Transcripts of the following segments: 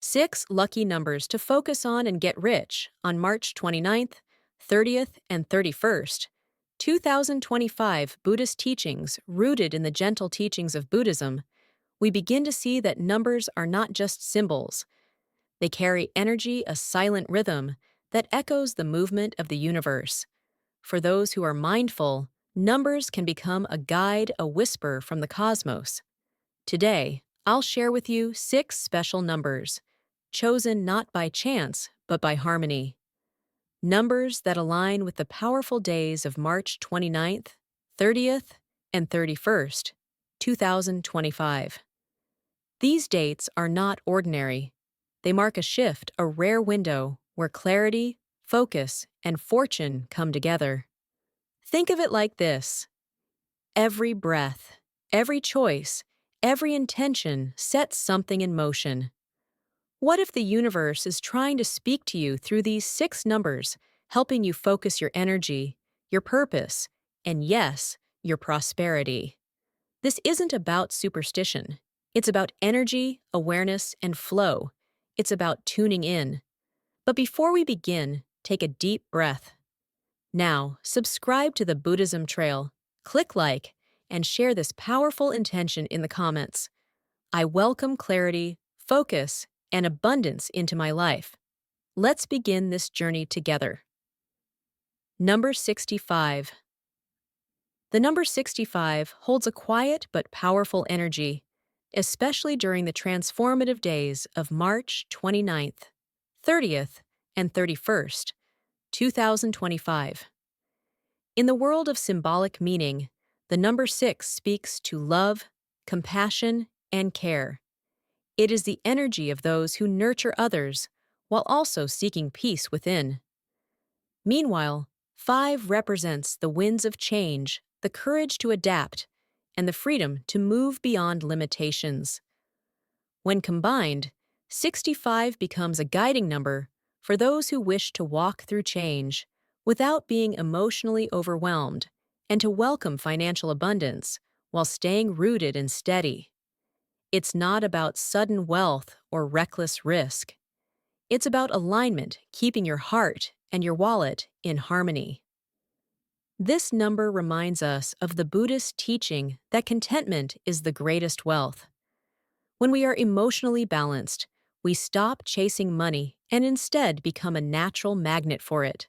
6 lucky numbers to focus on and get rich on March 29th, 30th, and 31st. 2025 Buddhist teachings rooted in the gentle teachings of Buddhism. We begin to see that numbers are not just symbols. They carry energy, a silent rhythm that echoes the movement of the universe. For those who are mindful, numbers can become a guide, a whisper from the cosmos. Today, I'll share with you 6 special numbers, chosen not by chance, but by harmony. Numbers that align with the powerful days of March 29th, 30th, and 31st, 2025. These dates are not ordinary. They mark a shift, a rare window where clarity, focus, and fortune come together. Think of it like this. Every breath, every choice, every intention sets something in motion. What if the universe is trying to speak to you through these 6 numbers, helping you focus your energy, your purpose, and yes, your prosperity? This isn't about superstition. It's about energy, awareness, and flow. It's about tuning in. But before we begin, take a deep breath. Now, subscribe to the Buddhism Trail, click like, and share this powerful intention in the comments. I welcome clarity, focus, and abundance into my life. Let's begin this journey together. Number 65. The number 65 holds a quiet but powerful energy, especially during the transformative days of March 29th, 30th, and 31st, 2025. In the world of symbolic meaning, the number 6 speaks to love, compassion, and care. It is the energy of those who nurture others while also seeking peace within. Meanwhile, 5 represents the winds of change, the courage to adapt, and the freedom to move beyond limitations. When combined, 65 becomes a guiding number for those who wish to walk through change without being emotionally overwhelmed and to welcome financial abundance while staying rooted and steady. It's not about sudden wealth or reckless risk. It's about alignment, keeping your heart and your wallet in harmony. This number reminds us of the Buddhist teaching that contentment is the greatest wealth. When we are emotionally balanced, we stop chasing money and instead become a natural magnet for it.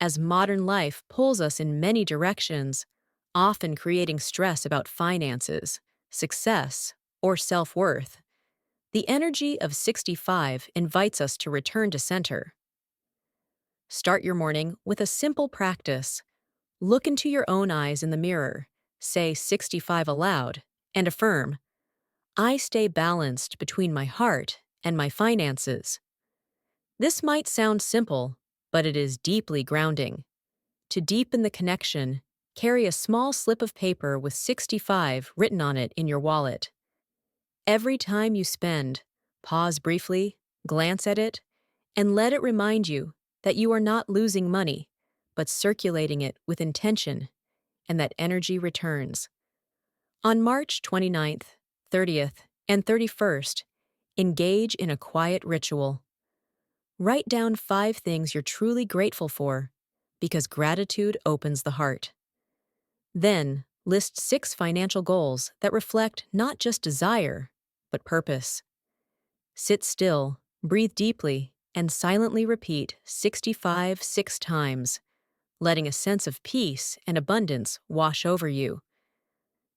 As modern life pulls us in many directions, often creating stress about finances, success, or self-worth, the energy of 65 invites us to return to center. Start your morning with a simple practice. Look into your own eyes in the mirror, say 65 aloud, and affirm, I stay balanced between my heart and my finances. This might sound simple, but it is deeply grounding. To deepen the connection, carry a small slip of paper with 65 written on it in your wallet. Every time you spend, pause briefly, glance at it, and let it remind you that you are not losing money, but circulating it with intention, and that energy returns. On March 29th, 30th, and 31st, engage in a quiet ritual. Write down 5 things you're truly grateful for, because gratitude opens the heart. Then, list 6 financial goals that reflect not just desire, but purpose. Sit still, breathe deeply, and silently repeat 65 6 times, letting a sense of peace and abundance wash over you.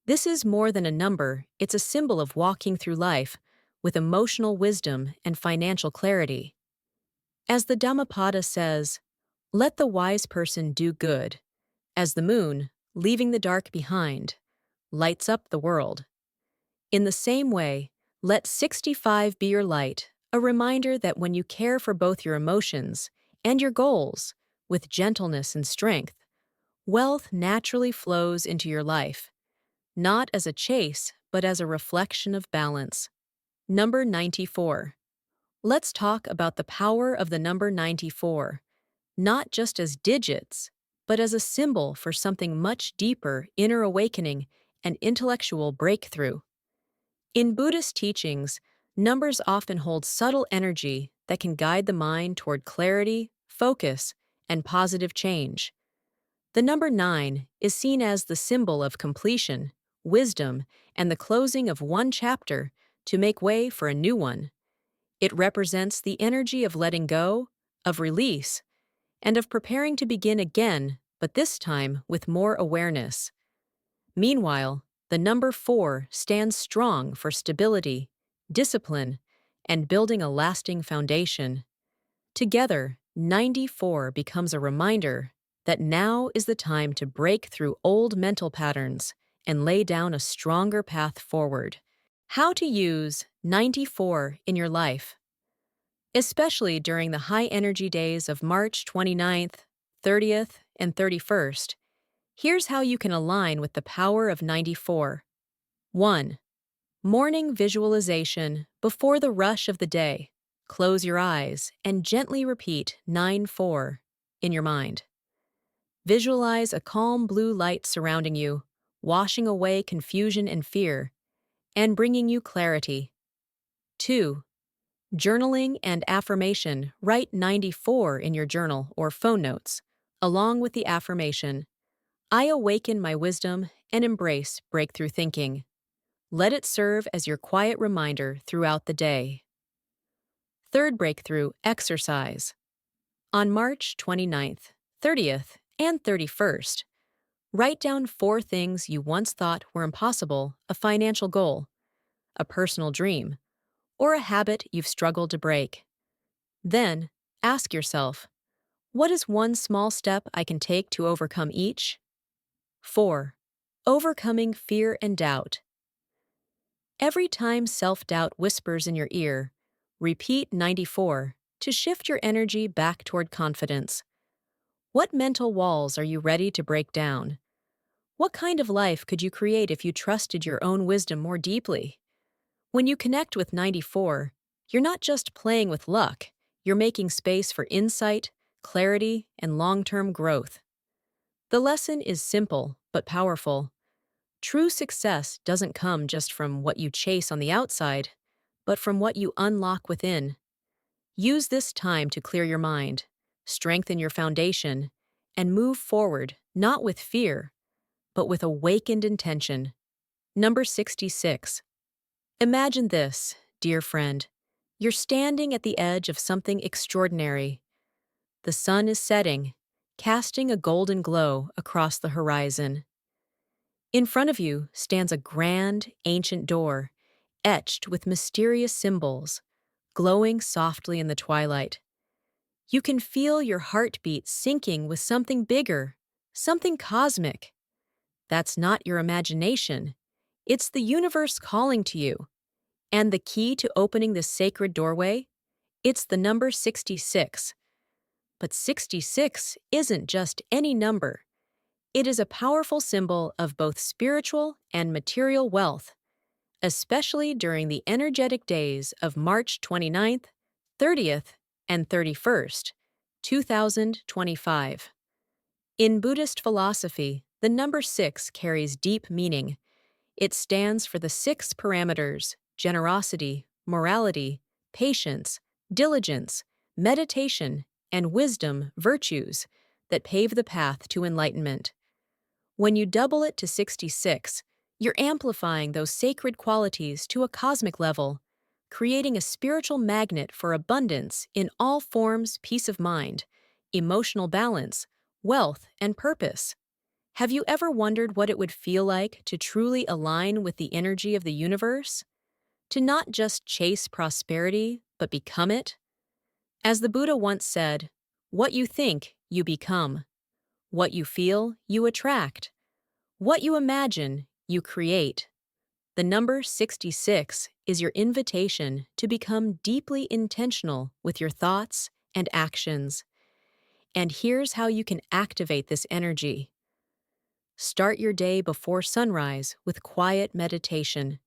This is more than a number, it's a symbol of walking through life with emotional wisdom and financial clarity. As the Dhammapada says, let the wise person do good, as the moon, leaving the dark behind, lights up the world. In the same way, let 65 be your light, a reminder that when you care for both your emotions and your goals with gentleness and strength, wealth naturally flows into your life, not as a chase, but as a reflection of balance. Number 94. Let's talk about the power of the number 94, not just as digits, but as a symbol for something much deeper, inner awakening and intellectual breakthrough. In Buddhist teachings, Numbers often hold subtle energy that can guide the mind toward clarity, focus, and positive change. The number 9 is seen as the symbol of completion, wisdom, and the closing of one chapter to make way for a new one. It represents the energy of letting go, of release, and of preparing to begin again, but this time with more awareness. Meanwhile, the number 4 stands strong for stability, discipline, and building a lasting foundation. Together, 94 becomes a reminder that now is the time to break through old mental patterns and lay down a stronger path forward. How to use 94 in your life, especially during the high energy days of March 29th, 30th, and 31st. Here's how you can align with the power of 94. 1. Morning visualization before the rush of the day. Close your eyes and gently repeat 9-4 in your mind. Visualize a calm blue light surrounding you, washing away confusion and fear, and bringing you clarity. 2. Journaling and affirmation. Write 94 in your journal or phone notes, along with the affirmation, I awaken my wisdom and embrace breakthrough thinking. Let it serve as your quiet reminder throughout the day. Third breakthrough, exercise. On March 29th, 30th, and 31st, write down 4 things you once thought were impossible: a financial goal, a personal dream, or a habit you've struggled to break. Then, ask yourself, what is one small step I can take to overcome each? 4. Overcoming fear and doubt. Every time self-doubt whispers in your ear, repeat 94 to shift your energy back toward confidence. What mental walls are you ready to break down? What kind of life could you create if you trusted your own wisdom more deeply? When you connect with 94, you're not just playing with luck, you're making space for insight, clarity, and long-term growth. The lesson is simple but powerful. True success doesn't come just from what you chase on the outside, but from what you unlock within. Use this time to clear your mind, strengthen your foundation, and move forward not with fear, but with awakened intention. Number 66. Imagine this, dear friend. You're standing at the edge of something extraordinary. The sun is setting, casting a golden glow across the horizon. In front of you stands a grand, ancient door, etched with mysterious symbols, glowing softly in the twilight. You can feel your heartbeat syncing with something bigger, something cosmic. That's not your imagination. It's the universe calling to you. And the key to opening this sacred doorway? It's the number 66. But 66 isn't just any number. It is a powerful symbol of both spiritual and material wealth, especially during the energetic days of March 29th, 30th, and 31st, 2025. In Buddhist philosophy, the number 6 carries deep meaning. It stands for the 6 parameters: generosity, morality, patience, diligence, meditation, and wisdom virtues that pave the path to enlightenment. When you double it to 66, you're amplifying those sacred qualities to a cosmic level, creating a spiritual magnet for abundance in all forms: peace of mind, emotional balance, wealth, and purpose. Have you ever wondered what it would feel like to truly align with the energy of the universe? To not just chase prosperity, but become it? As the Buddha once said, what you think, you become. What you feel, you attract. What you imagine, you create. The number 66 is your invitation to become deeply intentional with your thoughts and actions. And here's how you can activate this energy. Start your day before sunrise with quiet meditation.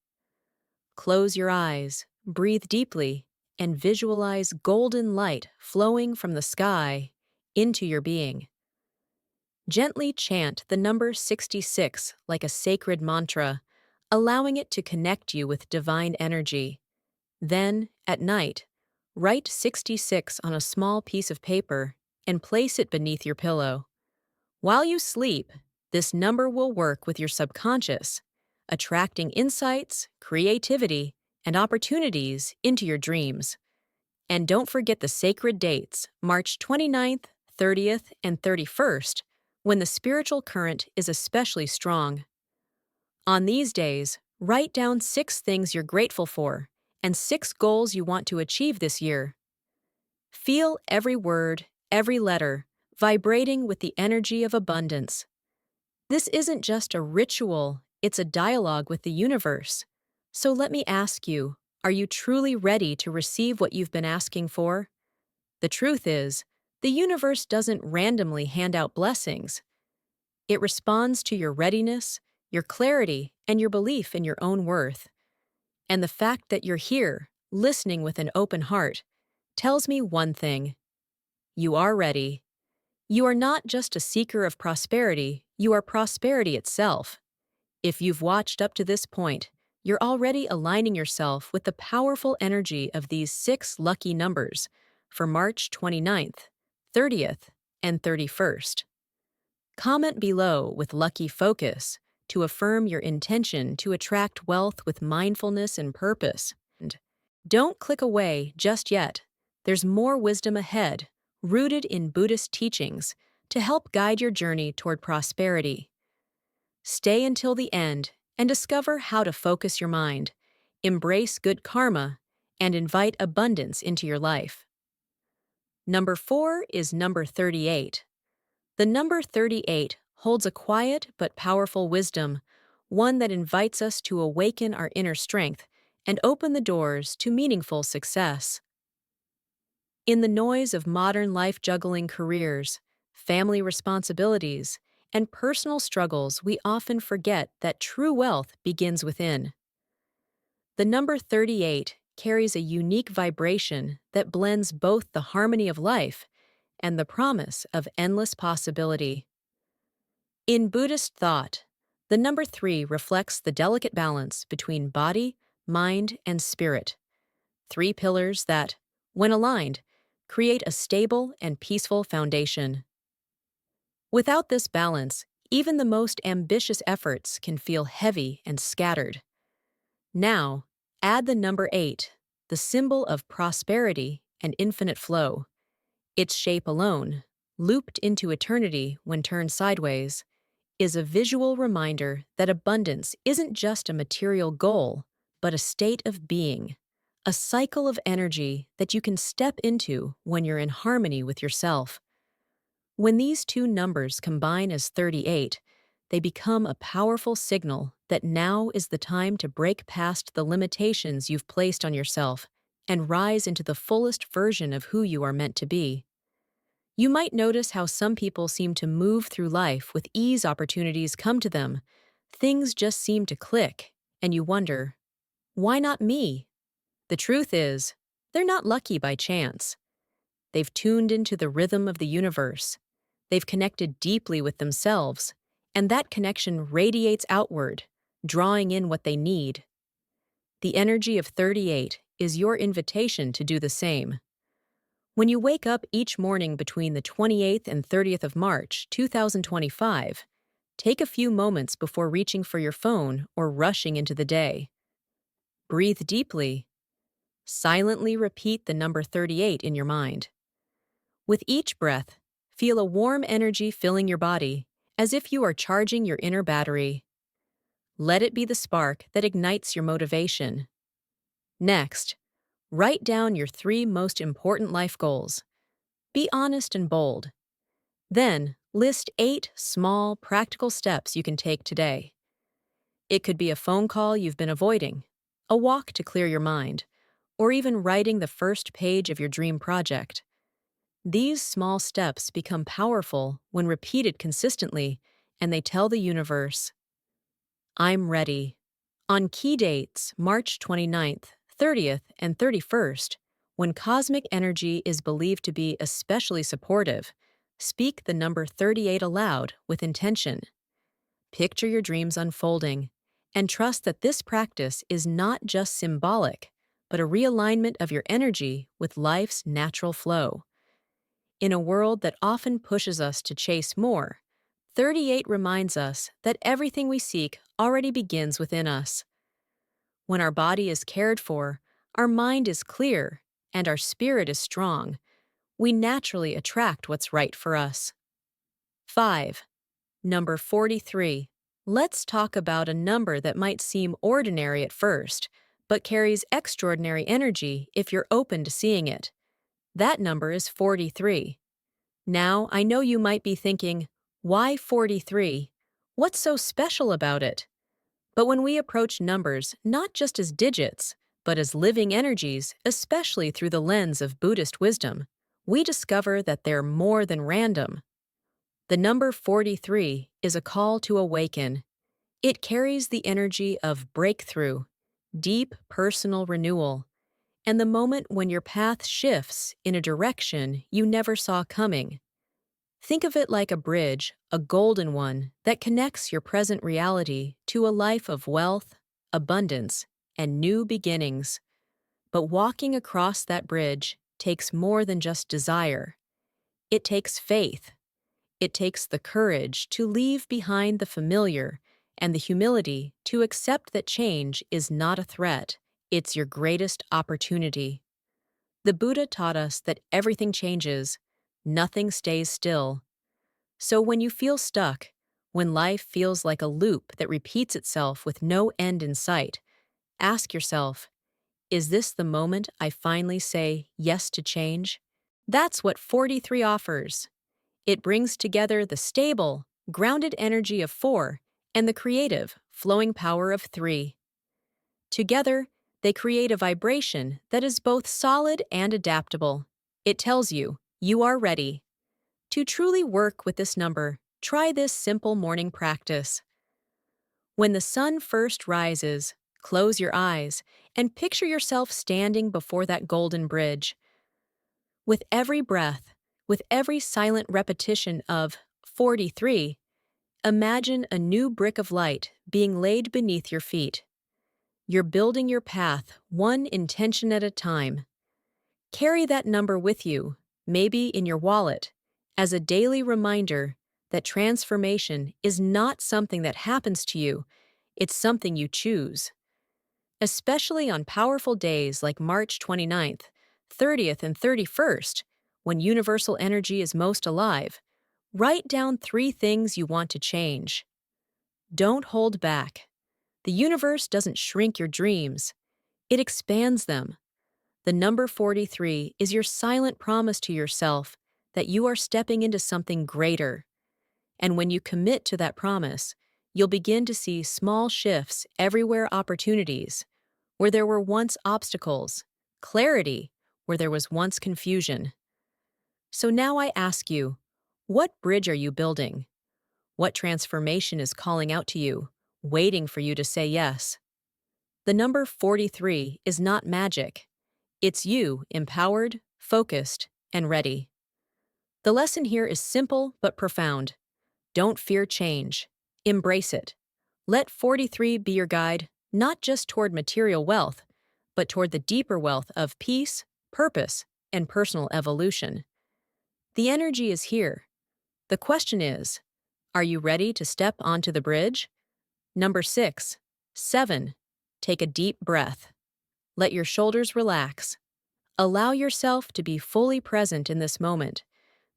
Close your eyes, breathe deeply, and visualize golden light flowing from the sky into your being. Gently chant the number 66 like a sacred mantra, allowing it to connect you with divine energy. Then, at night, write 66 on a small piece of paper and place it beneath your pillow. While you sleep, this number will work with your subconscious, attracting insights, creativity, and opportunities into your dreams. And don't forget the sacred dates, March 29th, 30th, and 31st, when the spiritual current is especially strong. On these days, write down 6 things you're grateful for and 6 goals you want to achieve this year. Feel every word, every letter, vibrating with the energy of abundance. This isn't just a ritual, it's a dialogue with the universe. So let me ask you, are you truly ready to receive what you've been asking for? The truth is, the universe doesn't randomly hand out blessings. It responds to your readiness, your clarity, and your belief in your own worth. And the fact that you're here, listening with an open heart, tells me one thing. You are ready. You are not just a seeker of prosperity, you are prosperity itself. If you've watched up to this point, you're already aligning yourself with the powerful energy of these 6 lucky numbers for March 29th, 30th, and 31st. Comment below with lucky focus to affirm your intention to attract wealth with mindfulness and purpose. And don't click away just yet. There's more wisdom ahead, rooted in Buddhist teachings, to help guide your journey toward prosperity. Stay until the end and discover how to focus your mind, embrace good karma, and invite abundance into your life. Number 4 is number 38. The number 38 holds a quiet but powerful wisdom, one that invites us to awaken our inner strength and open the doors to meaningful success. In the noise of modern life juggling careers, family responsibilities, and personal struggles, we often forget that true wealth begins within. The number 38 carries a unique vibration that blends both the harmony of life and the promise of endless possibility. In Buddhist thought, the number 3 reflects the delicate balance between body, mind, and spirit, 3 pillars that, when aligned, create a stable and peaceful foundation. Without this balance, even the most ambitious efforts can feel heavy and scattered. Now, add the number 8, the symbol of prosperity and infinite flow. Its shape alone, looped into eternity when turned sideways, is a visual reminder that abundance isn't just a material goal, but a state of being, a cycle of energy that you can step into when you're in harmony with yourself. When these 2 numbers combine as 38, they become a powerful signal that now is the time to break past the limitations you've placed on yourself and rise into the fullest version of who you are meant to be. You might notice how some people seem to move through life with ease. Opportunities come to them. Things just seem to click, and you wonder, why not me? The truth is, they're not lucky by chance. They've tuned into the rhythm of the universe. They've connected deeply with themselves, and that connection radiates outward, drawing in what they need. The energy of 38 is your invitation to do the same. When you wake up each morning between the 28th and 30th of March, 2025, take a few moments before reaching for your phone or rushing into the day. Breathe deeply. Silently repeat the number 38 in your mind. With each breath, feel a warm energy filling your body, as if you are charging your inner battery. Let it be the spark that ignites your motivation. Next, write down your 3 most important life goals. Be honest and bold. Then, list 8 small, practical steps you can take today. It could be a phone call you've been avoiding, a walk to clear your mind, or even writing the first page of your dream project. These small steps become powerful when repeated consistently, and they tell the universe, I'm ready. On key dates, March 29th, 30th, and 31st, when cosmic energy is believed to be especially supportive, speak the number 38 aloud with intention. Picture your dreams unfolding, and trust that this practice is not just symbolic, but a realignment of your energy with life's natural flow. In a world that often pushes us to chase more, 38 reminds us that everything we seek already begins within us. When our body is cared for, our mind is clear, and our spirit is strong, we naturally attract what's right for us. 5. Number 43. Let's talk about a number that might seem ordinary at first, but carries extraordinary energy if you're open to seeing it. That number is 43. Now, I know you might be thinking, why 43? What's so special about it? But when we approach numbers not just as digits, but as living energies, especially through the lens of Buddhist wisdom, we discover that they're more than random. The number 43 is a call to awaken. It carries the energy of breakthrough, deep personal renewal, and the moment when your path shifts in a direction you never saw coming. Think of it like a bridge, a golden one, that connects your present reality to a life of wealth, abundance, and new beginnings. But walking across that bridge takes more than just desire. It takes faith. It takes the courage to leave behind the familiar and the humility to accept that change is not a threat, it's your greatest opportunity. The Buddha taught us that everything changes, nothing stays still. So when you feel stuck, when life feels like a loop that repeats itself with no end in sight, ask yourself, is this the moment I finally say yes to change? That's what 43 offers. It brings together the stable, grounded energy of 4 and the creative, flowing power of 3. Together, they create a vibration that is both solid and adaptable. It tells you, you are ready. To truly work with this number, try this simple morning practice. When the sun first rises, close your eyes and picture yourself standing before that golden bridge. With every breath, with every silent repetition of 43, imagine a new brick of light being laid beneath your feet. You're building your path one intention at a time. Carry that number with you, maybe in your wallet, as a daily reminder that transformation is not something that happens to you, it's something you choose. Especially on powerful days like March 29th, 30th, and 31st, when universal energy is most alive, write down 3 things you want to change. Don't hold back. The universe doesn't shrink your dreams, it expands them. The number 43 is your silent promise to yourself that you are stepping into something greater. And when you commit to that promise, you'll begin to see small shifts everywhere, opportunities where there were once obstacles, clarity where there was once confusion. So now I ask you, what bridge are you building? What transformation is calling out to you, waiting for you to say yes? The number 43 is not magic. It's you, empowered, focused, and ready. The lesson here is simple but profound. Don't fear change. Embrace it. Let 43 be your guide, not just toward material wealth, but toward the deeper wealth of peace, purpose, and personal evolution. The energy is here. The question is, are you ready to step onto the bridge? Number 6. 7. Take a deep breath. Let your shoulders relax. Allow yourself to be fully present in this moment,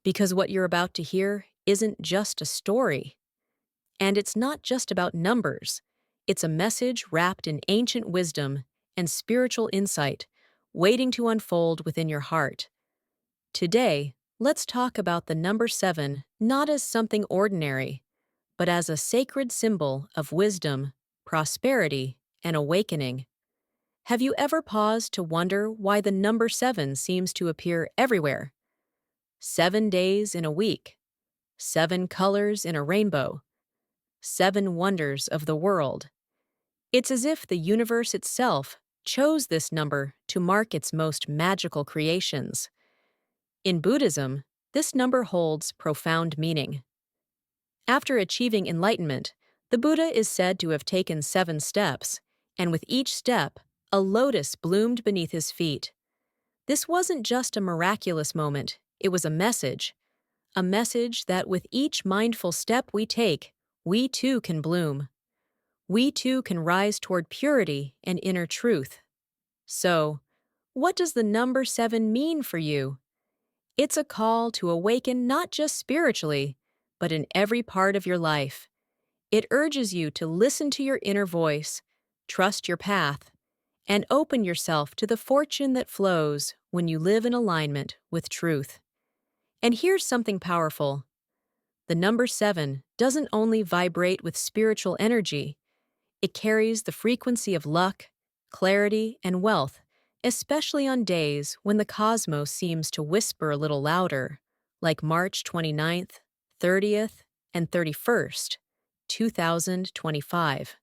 because what you're about to hear isn't just a story. And it's not just about numbers. It's a message wrapped in ancient wisdom and spiritual insight, waiting to unfold within your heart. Today, let's talk about the number 7 not as something ordinary, but as a sacred symbol of wisdom, prosperity, and awakening. Have you ever paused to wonder why the number 7 seems to appear everywhere? 7 days in a week, 7 colors in a rainbow, 7 wonders of the world. It's as if the universe itself chose this number to mark its most magical creations. In Buddhism, this number holds profound meaning. After achieving enlightenment, the Buddha is said to have taken 7 steps, and with each step, A lotus bloomed beneath his feet. This wasn't just a miraculous moment, it was a message that with each mindful step we take, we too can bloom. We too can rise toward purity and inner truth. So, what does the number 7 mean for you? It's a call to awaken not just spiritually, but in every part of your life. It urges you to listen to your inner voice, trust your path, and open yourself to the fortune that flows when you live in alignment with truth. And here's something powerful. The number 7 doesn't only vibrate with spiritual energy, it carries the frequency of luck, clarity, and wealth, especially on days when the cosmos seems to whisper a little louder, like March 29th, 30th, and 31st, 2025.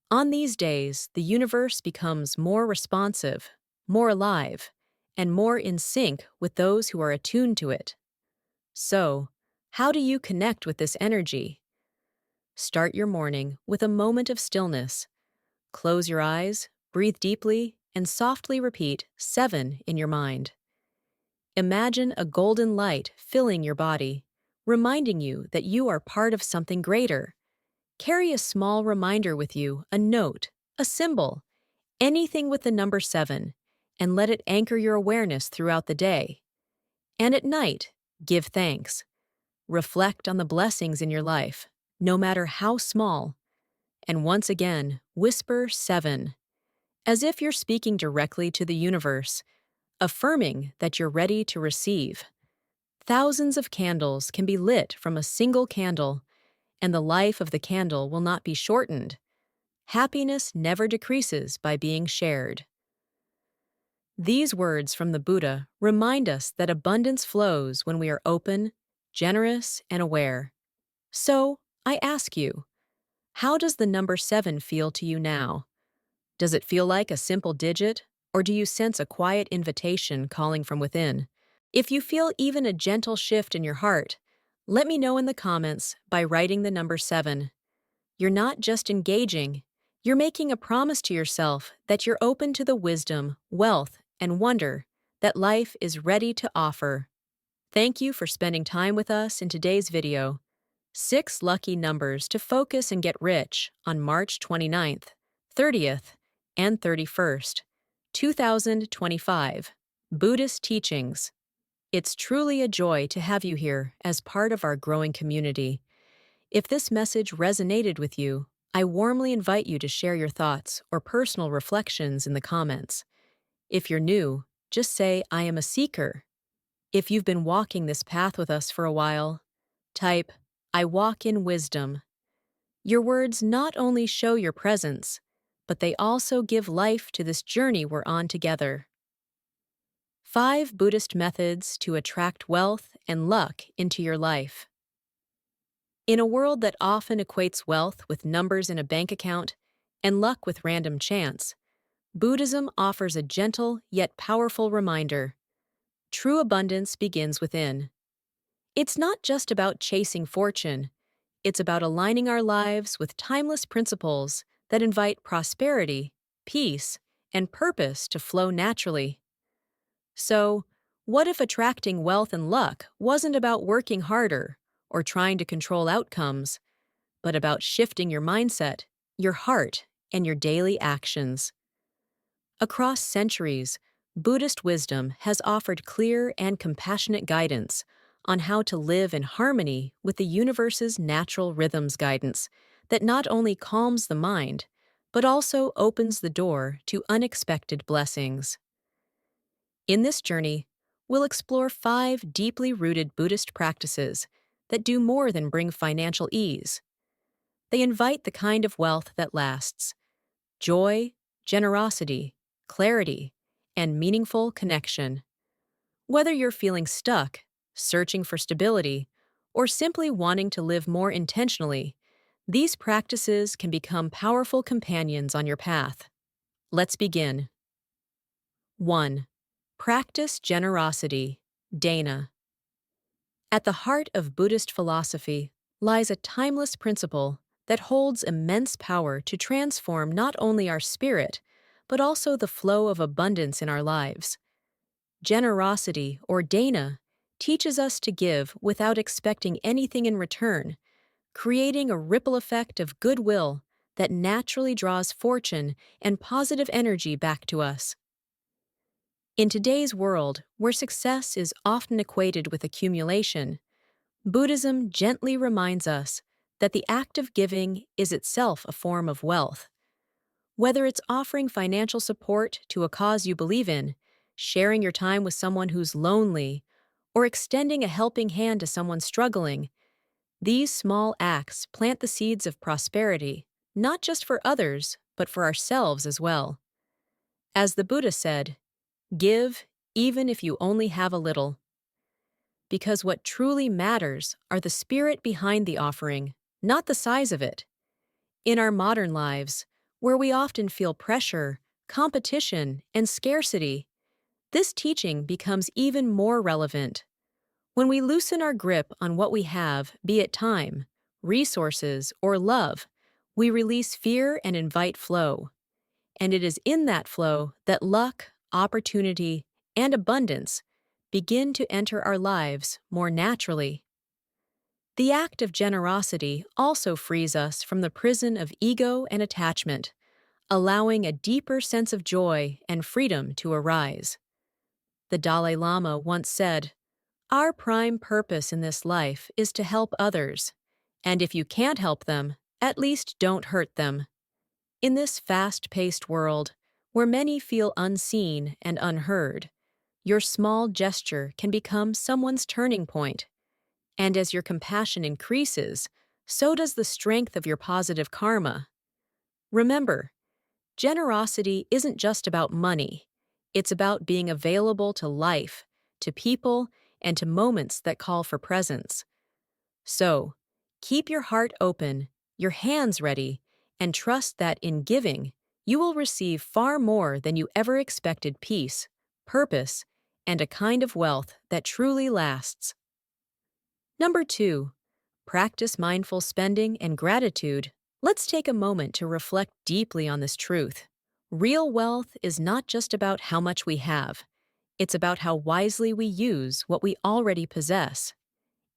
On these days, the universe becomes more responsive, more alive, and more in sync with those who are attuned to it. So, how do you connect with this energy? Start your morning with a moment of stillness. Close your eyes, breathe deeply, and softly repeat 7 in your mind. Imagine a golden light filling your body, reminding you that you are part of something greater. Carry a small reminder with you, a note, a symbol, anything with the number 7, and let it anchor your awareness throughout the day. And at night, give thanks. Reflect on the blessings in your life, no matter how small. And once again, whisper 7, as if you're speaking directly to the universe, affirming that you're ready to receive. Thousands of candles can be lit from a single candle, and the life of the candle will not be shortened. Happiness never decreases by being shared. These words from the Buddha remind us that abundance flows when we are open, generous, and aware. So, I ask you, how does the number 7 feel to you now? Does it feel like a simple digit, or do you sense a quiet invitation calling from within? If you feel even a gentle shift in your heart, let me know in the comments by writing the number 7. You're not just engaging, you're making a promise to yourself that you're open to the wisdom, wealth, and wonder that life is ready to offer. Thank you for spending time with us in today's video. 6 lucky numbers to focus and get rich on March 29th, 30th, and 31st, 2025. Buddhist Teachings. It's truly a joy to have you here as part of our growing community. If this message resonated with you, I warmly invite you to share your thoughts or personal reflections in the comments. If you're new, just say, "I am a seeker." If you've been walking this path with us for a while, type, "I walk in wisdom." Your words not only show your presence, but they also give life to this journey we're on together. 5 Buddhist methods to attract wealth and luck into your life. In a world that often equates wealth with numbers in a bank account and luck with random chance, Buddhism offers a gentle yet powerful reminder. True abundance begins within. It's not just about chasing fortune, it's about aligning our lives with timeless principles that invite prosperity, peace, and purpose to flow naturally. So, what if attracting wealth and luck wasn't about working harder or trying to control outcomes, but about shifting your mindset, your heart, and your daily actions? Across centuries, Buddhist wisdom has offered clear and compassionate guidance on how to live in harmony with the universe's natural rhythms guidance that not only calms the mind, but also opens the door to unexpected blessings. In this journey, we'll explore 5 deeply rooted Buddhist practices that do more than bring financial ease. They invite the kind of wealth that lasts: joy, generosity, clarity, and meaningful connection. Whether you're feeling stuck, searching for stability, or simply wanting to live more intentionally, these practices can become powerful companions on your path. Let's begin. 1. Practice generosity. Dana. At the heart of Buddhist philosophy lies a timeless principle that holds immense power to transform not only our spirit, but also the flow of abundance in our lives. Generosity, or dana, teaches us to give without expecting anything in return, creating a ripple effect of goodwill that naturally draws fortune and positive energy back to us. In today's world, where success is often equated with accumulation, Buddhism gently reminds us that the act of giving is itself a form of wealth. Whether it's offering financial support to a cause you believe in, sharing your time with someone who's lonely, or extending a helping hand to someone struggling, these small acts plant the seeds of prosperity, not just for others, but for ourselves as well. As the Buddha said, give even if you only have a little. Because what truly matters are the spirit behind the offering, not the size of it. In our modern lives, where we often feel pressure, competition, and scarcity, this teaching becomes even more relevant. When we loosen our grip on what we have, be it time, resources, or love, we release fear and invite flow. And it is in that flow that luck, opportunity, and abundance begin to enter our lives more naturally. The act of generosity also frees us from the prison of ego and attachment, allowing a deeper sense of joy and freedom to arise. The Dalai Lama once said, "Our prime purpose in this life is to help others, and if you can't help them, at least don't hurt them." In this fast-paced world, where many feel unseen and unheard, your small gesture can become someone's turning point. And as your compassion increases, so does the strength of your positive karma. Remember, generosity isn't just about money. It's about being available to life, to people, and to moments that call for presence. So, keep your heart open, your hands ready, and trust that in giving, you will receive far more than you ever expected: peace, purpose, and a kind of wealth that truly lasts. Number 2, practice mindful spending and gratitude. Let's take a moment to reflect deeply on this truth. Real wealth is not just about how much we have. It's about how wisely we use what we already possess.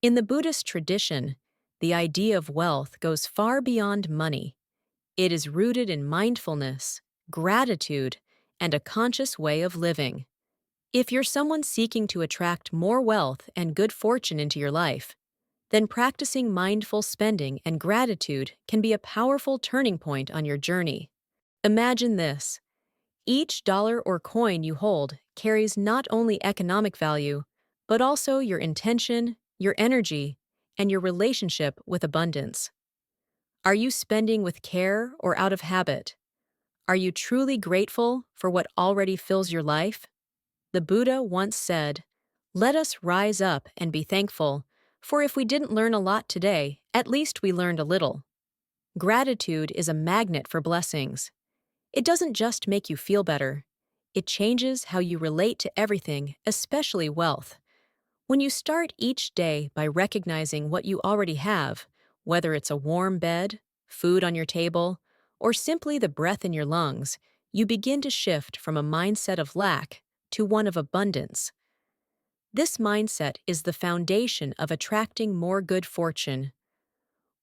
In the Buddhist tradition, the idea of wealth goes far beyond money. It is rooted in mindfulness, gratitude, and a conscious way of living. If you're someone seeking to attract more wealth and good fortune into your life, then practicing mindful spending and gratitude can be a powerful turning point on your journey. Imagine this. Each dollar or coin you hold carries not only economic value, but also your intention, your energy, and your relationship with abundance. Are you spending with care or out of habit? Are you truly grateful for what already fills your life? The Buddha once said, "Let us rise up and be thankful, for if we didn't learn a lot today, at least we learned a little." Gratitude is a magnet for blessings. It doesn't just make you feel better. It changes how you relate to everything, especially wealth. When you start each day by recognizing what you already have, whether it's a warm bed, food on your table, or simply the breath in your lungs, you begin to shift from a mindset of lack to one of abundance. This mindset is the foundation of attracting more good fortune.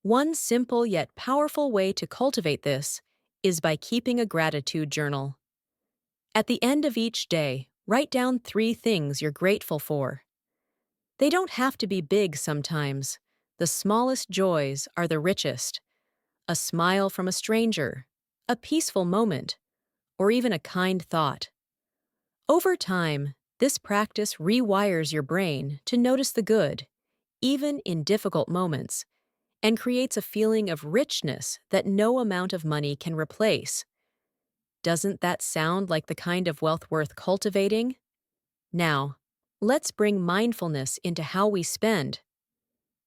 One simple yet powerful way to cultivate this is by keeping a gratitude journal. At the end of each day, write down 3 things you're grateful for. They don't have to be big sometimes. The smallest joys are the richest. A smile from a stranger, a peaceful moment, or even a kind thought. Over time, this practice rewires your brain to notice the good, even in difficult moments, and creates a feeling of richness that no amount of money can replace. Doesn't that sound like the kind of wealth worth cultivating? Now, let's bring mindfulness into how we spend.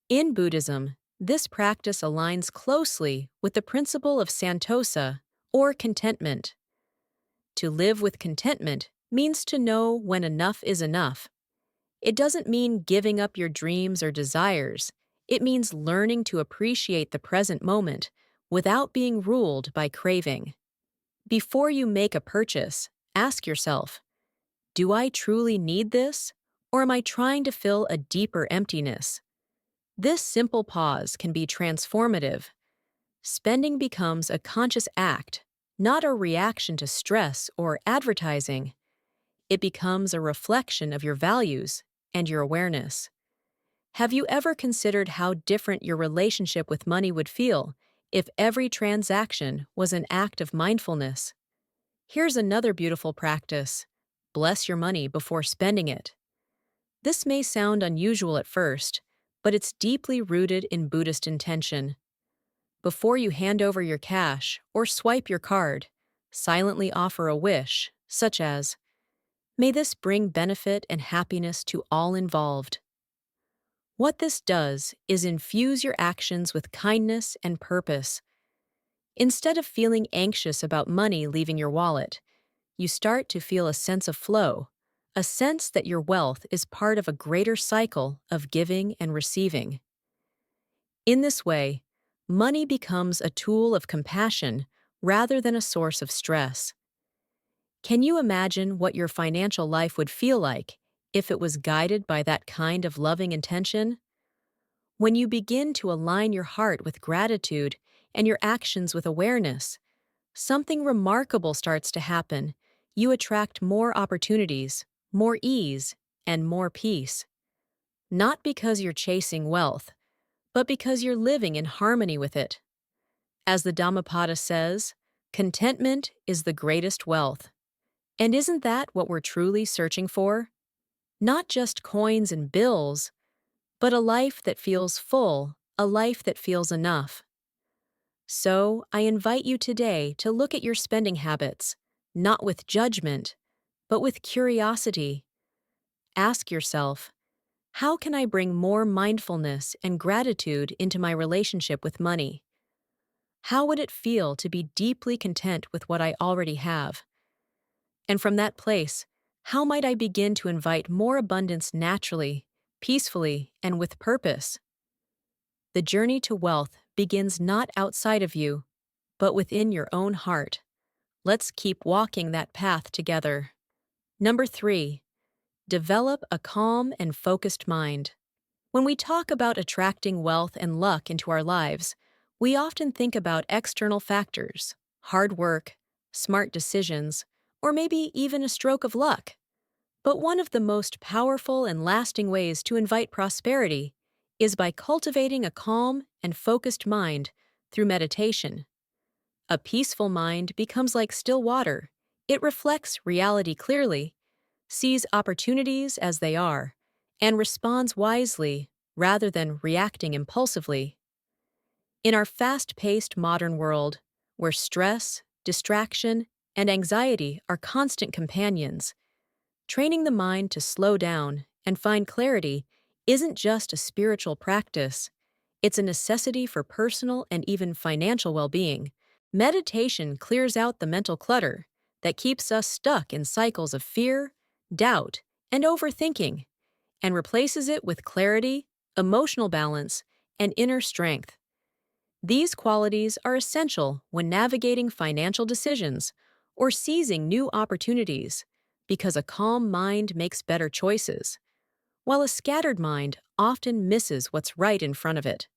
In Buddhism, this practice aligns closely with the principle of santosa, or contentment. To live with contentment means to know when enough is enough. It doesn't mean giving up your dreams or desires. It means learning to appreciate the present moment without being ruled by craving. Before you make a purchase, ask yourself, do I truly need this, or am I trying to fill a deeper emptiness? This simple pause can be transformative. Spending becomes a conscious act, not a reaction to stress or advertising. It becomes a reflection of your values and your awareness. Have you ever considered how different your relationship with money would feel if every transaction was an act of mindfulness? Here's another beautiful practice. Bless your money before spending it. This may sound unusual at first, but it's deeply rooted in Buddhist intention. Before you hand over your cash or swipe your card, silently offer a wish, such as, "May this bring benefit and happiness to all involved." What this does is infuse your actions with kindness and purpose. Instead of feeling anxious about money leaving your wallet, you start to feel a sense of flow, a sense that your wealth is part of a greater cycle of giving and receiving. In this way, money becomes a tool of compassion rather than a source of stress. Can you imagine what your financial life would feel like if it was guided by that kind of loving intention? When you begin to align your heart with gratitude and your actions with awareness, something remarkable starts to happen. You attract more opportunities, more ease, and more peace. Not because you're chasing wealth, but because you're living in harmony with it. As the Dhammapada says, contentment is the greatest wealth. And isn't that what we're truly searching for? Not just coins and bills, but a life that feels full, a life that feels enough. So, I invite you today to look at your spending habits, not with judgment, but with curiosity. Ask yourself, how can I bring more mindfulness and gratitude into my relationship with money? How would it feel to be deeply content with what I already have? And from that place, how might I begin to invite more abundance naturally, peacefully, and with purpose? The journey to wealth begins not outside of you, but within your own heart. Let's keep walking that path together. Number 3, develop a calm and focused mind. When we talk about attracting wealth and luck into our lives, we often think about external factors, hard work, smart decisions, or maybe even a stroke of luck. But one of the most powerful and lasting ways to invite prosperity is by cultivating a calm and focused mind through meditation. A peaceful mind becomes like still water. It reflects reality clearly, sees opportunities as they are, and responds wisely rather than reacting impulsively. In our fast-paced modern world, where stress, distraction, and anxiety are constant companions, training the mind to slow down and find clarity isn't just a spiritual practice, it's a necessity for personal and even financial well-being. Meditation clears out the mental clutter that keeps us stuck in cycles of fear, doubt, and overthinking, and replaces it with clarity, emotional balance, and inner strength. These qualities are essential when navigating financial decisions or seizing new opportunities, because a calm mind makes better choices, while a scattered mind often misses what's right in front of it.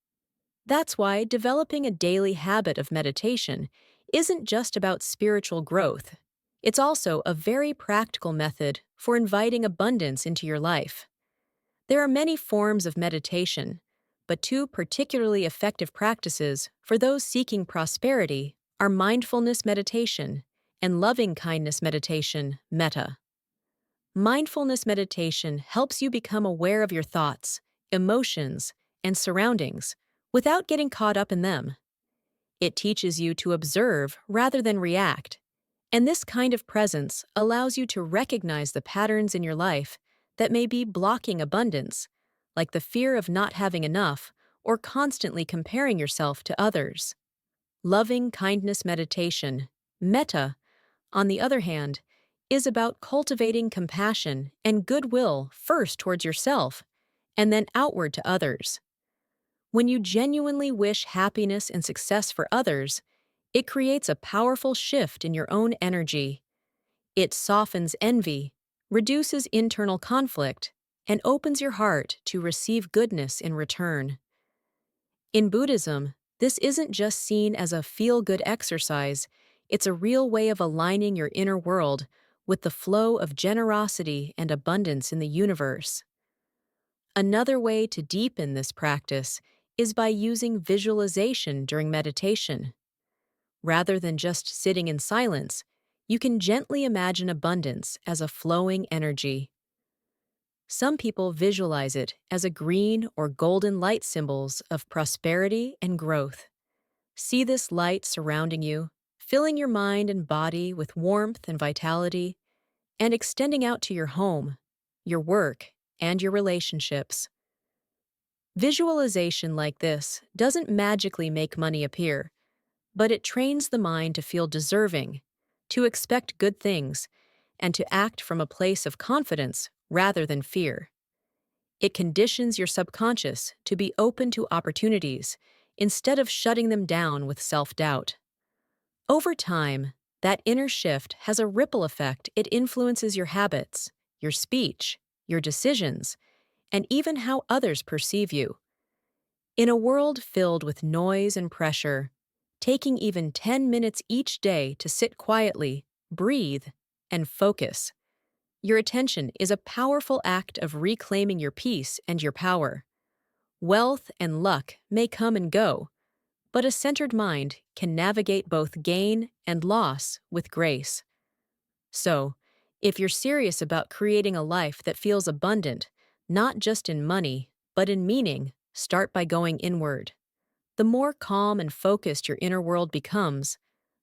That's why developing a daily habit of meditation isn't just about spiritual growth. It's also a very practical method for inviting abundance into your life. There are many forms of meditation, but two particularly effective practices for those seeking prosperity are mindfulness meditation and loving kindness meditation, metta. Mindfulness meditation helps you become aware of your thoughts, emotions, and surroundings without getting caught up in them. It teaches you to observe rather than react, and this kind of presence allows you to recognize the patterns in your life that may be blocking abundance, like the fear of not having enough or constantly comparing yourself to others. Loving kindness meditation, metta, on the other hand, is about cultivating compassion and goodwill first towards yourself and then outward to others. When you genuinely wish happiness and success for others, It creates a powerful shift in your own energy. It softens envy, reduces internal conflict, and opens your heart to receive goodness in return. In Buddhism, this isn't just seen as a feel-good exercise, it's a real way of aligning your inner world with the flow of generosity and abundance in the universe. Another way to deepen this practice is by using visualization during meditation. Rather than just sitting in silence, you can gently imagine abundance as a flowing energy. Some people visualize it as a green or golden light symbols of prosperity and growth. See this light surrounding you, filling your mind and body with warmth and vitality, and extending out to your home, your work, and your relationships. Visualization like this doesn't magically make money appear, but it trains the mind to feel deserving, to expect good things, and to act from a place of confidence rather than fear. It conditions your subconscious to be open to opportunities instead of shutting them down with self-doubt. Over time, that inner shift has a ripple effect. It influences your habits, your speech, your decisions, and even how others perceive you. In a world filled with noise and pressure, taking even 10 minutes each day to sit quietly, breathe, and focus, your attention is a powerful act of reclaiming your peace and your power. Wealth and luck may come and go, but a centered mind can navigate both gain and loss with grace. So, if you're serious about creating a life that feels abundant, not just in money, but in meaning, start by going inward. The more calm and focused your inner world becomes,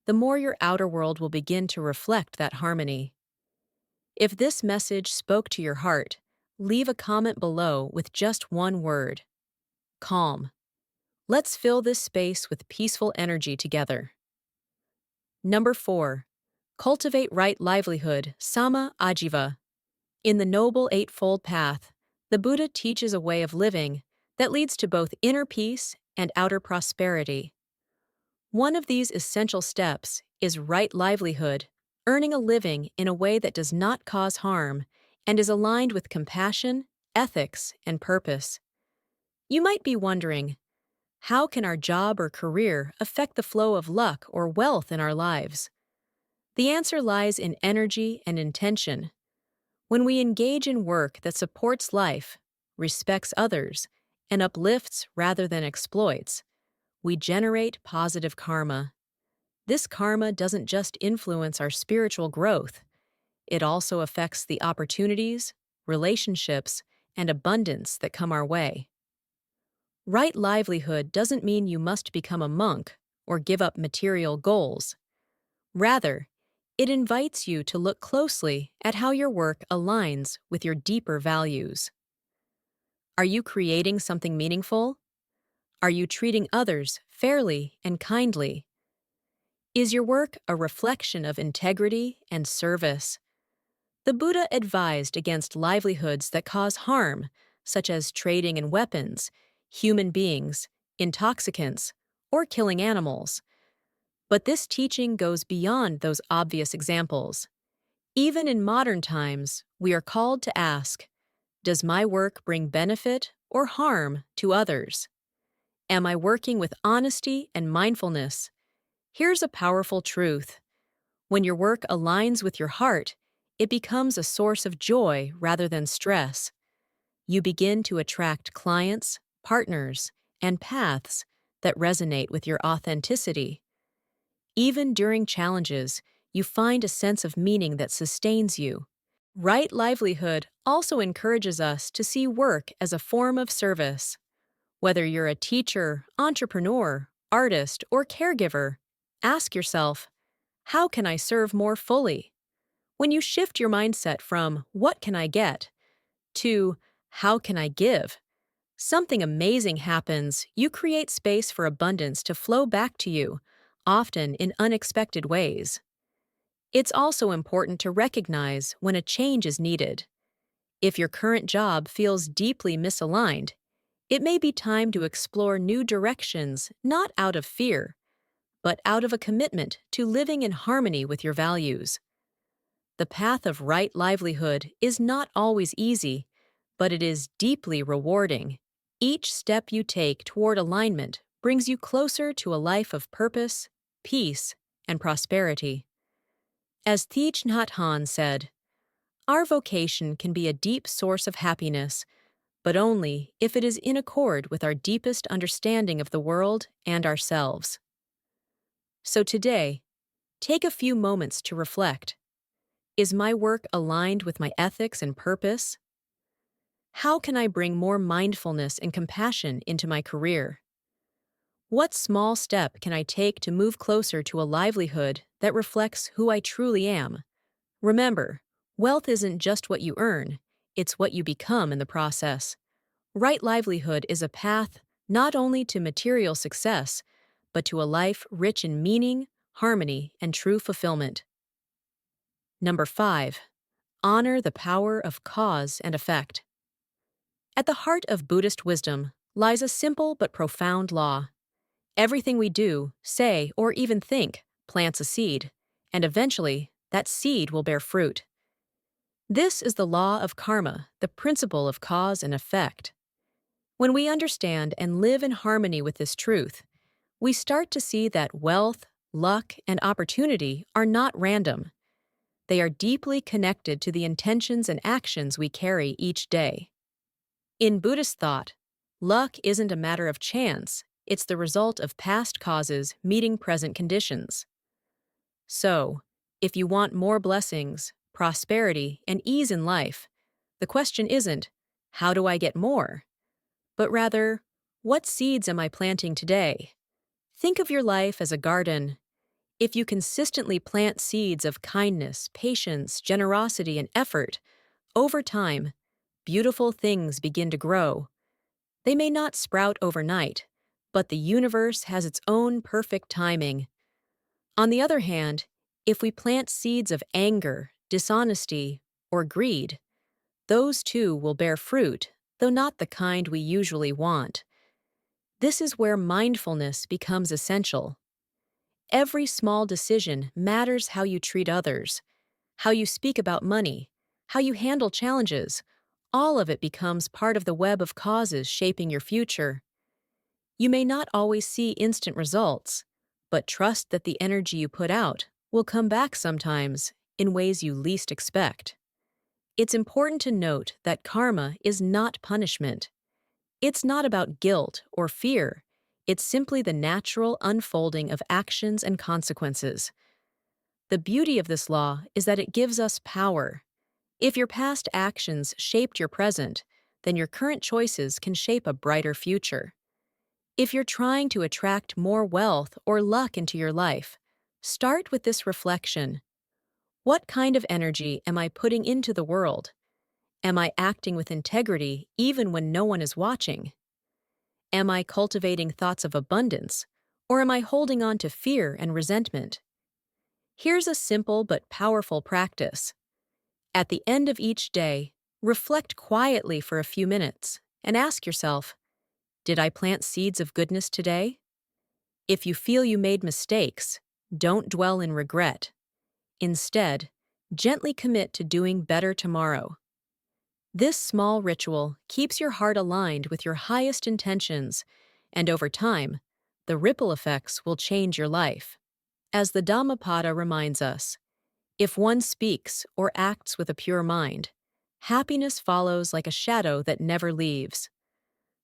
the more your outer world will begin to reflect that harmony. If this message spoke to your heart, leave a comment below with just one word: calm. Let's fill this space with peaceful energy together. Number 4. Cultivate right livelihood, Sama Ajiva. In the Noble Eightfold Path, the Buddha teaches a way of living that leads to both inner peace and outer prosperity. One of these essential steps is right livelihood, earning a living in a way that does not cause harm and is aligned with compassion, ethics, and purpose. You might be wondering, how can our job or career affect the flow of luck or wealth in our lives? The answer lies in energy and intention. When we engage in work that supports life, respects others, and uplifts rather than exploits, we generate positive karma. This karma doesn't just influence our spiritual growth, it also affects the opportunities, relationships, and abundance that come our way. Right livelihood doesn't mean you must become a monk or give up material goals. Rather, it invites you to look closely at how your work aligns with your deeper values. Are you creating something meaningful? Are you treating others fairly and kindly? Is your work a reflection of integrity and service? The Buddha advised against livelihoods that cause harm, such as trading in weapons, human beings, intoxicants, or killing animals. But this teaching goes beyond those obvious examples. Even in modern times, we are called to ask, does my work bring benefit or harm to others? Am I working with honesty and mindfulness? Here's a powerful truth. When your work aligns with your heart, it becomes a source of joy rather than stress. You begin to attract clients, partners, and paths that resonate with your authenticity. Even during challenges, you find a sense of meaning that sustains you. Right livelihood also encourages us to see work as a form of service. Whether you're a teacher, entrepreneur, artist, or caregiver, ask yourself, how can I serve more fully? When you shift your mindset from what can I get to how can I give, something amazing happens. You create space for abundance to flow back to you, often in unexpected ways. It's also important to recognize when a change is needed. If your current job feels deeply misaligned, it may be time to explore new directions, not out of fear, but out of a commitment to living in harmony with your values. The path of right livelihood is not always easy, but it is deeply rewarding. Each step you take toward alignment brings you closer to a life of purpose, peace, and prosperity. As Thich Nhat Hanh said, our vocation can be a deep source of happiness, but only if it is in accord with our deepest understanding of the world and ourselves. So today, take a few moments to reflect. Is my work aligned with my ethics and purpose? How can I bring more mindfulness and compassion into my career? What small step can I take to move closer to a livelihood that reflects who I truly am? Remember, wealth isn't just what you earn, it's what you become in the process. Right livelihood is a path not only to material success, but to a life rich in meaning, harmony, and true fulfillment. Number 5. Honor the power of cause and effect. At the heart of Buddhist wisdom lies a simple but profound law. Everything we do, say, or even think plants a seed, and eventually that seed will bear fruit. This is the law of karma, the principle of cause and effect. When we understand and live in harmony with this truth, we start to see that wealth, luck, and opportunity are not random. They are deeply connected to the intentions and actions we carry each day. In Buddhist thought, luck isn't a matter of chance, it's the result of past causes meeting present conditions. So, if you want more blessings, prosperity, and ease in life, the question isn't, how do I get more? But rather, what seeds am I planting today? Think of your life as a garden. If you consistently plant seeds of kindness, patience, generosity, and effort, over time, beautiful things begin to grow. They may not sprout overnight, but the universe has its own perfect timing. On the other hand, if we plant seeds of anger, dishonesty, or greed, those too will bear fruit, though not the kind we usually want. This is where mindfulness becomes essential. Every small decision matters: how you treat others, how you speak about money, how you handle challenges. All of it becomes part of the web of causes shaping your future. You may not always see instant results, but trust that the energy you put out will come back sometimes in ways you least expect. It's important to note that karma is not punishment. It's not about guilt or fear. It's simply the natural unfolding of actions and consequences. The beauty of this law is that it gives us power. If your past actions shaped your present, then your current choices can shape a brighter future. If you're trying to attract more wealth or luck into your life, start with this reflection. What kind of energy am I putting into the world? Am I acting with integrity even when no one is watching? Am I cultivating thoughts of abundance, or am I holding on to fear and resentment? Here's a simple but powerful practice. At the end of each day, reflect quietly for a few minutes and ask yourself, did I plant seeds of goodness today? If you feel you made mistakes, don't dwell in regret. Instead, gently commit to doing better tomorrow. This small ritual keeps your heart aligned with your highest intentions, and over time, the ripple effects will change your life. As the Dhammapada reminds us, if one speaks or acts with a pure mind, happiness follows like a shadow that never leaves.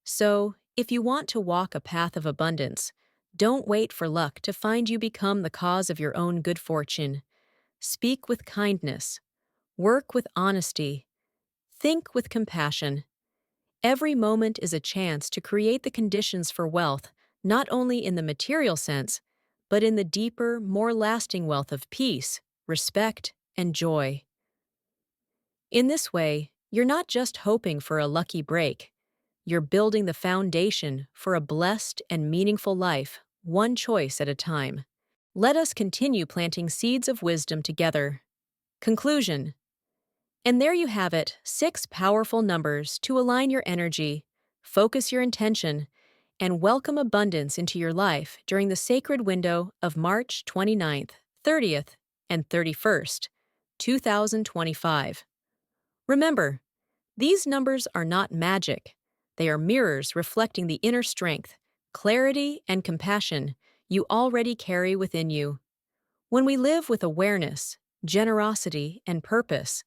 So, if you want to walk a path of abundance, don't wait for luck to find you. Become the cause of your own good fortune. Speak with kindness. Work with honesty. Think with compassion. Every moment is a chance to create the conditions for wealth, not only in the material sense, but in the deeper, more lasting wealth of peace, respect, and joy. In this way, you're not just hoping for a lucky break. You're building the foundation for a blessed and meaningful life, one choice at a time. Let us continue planting seeds of wisdom together. Conclusion. And there you have it, 6 powerful numbers to align your energy, focus your intention, and welcome abundance into your life during the sacred window of March 29th, 30th, and 31st, 2025. Remember, these numbers are not magic. They are mirrors reflecting the inner strength, clarity, and compassion you already carry within you. When we live with awareness, generosity, and purpose,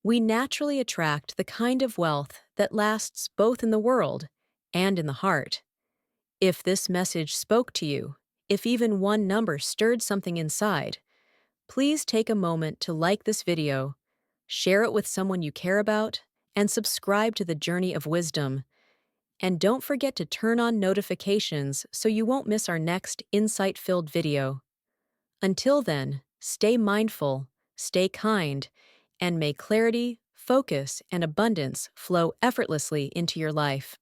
we naturally attract the kind of wealth that lasts both in the world and in the heart. If this message spoke to you, if even one number stirred something inside, please take a moment to like this video, share it with someone you care about, and subscribe to the Journey of Wisdom. And don't forget to turn on notifications so you won't miss our next insight-filled video. Until then, stay mindful, stay kind, and may clarity, focus, and abundance flow effortlessly into your life.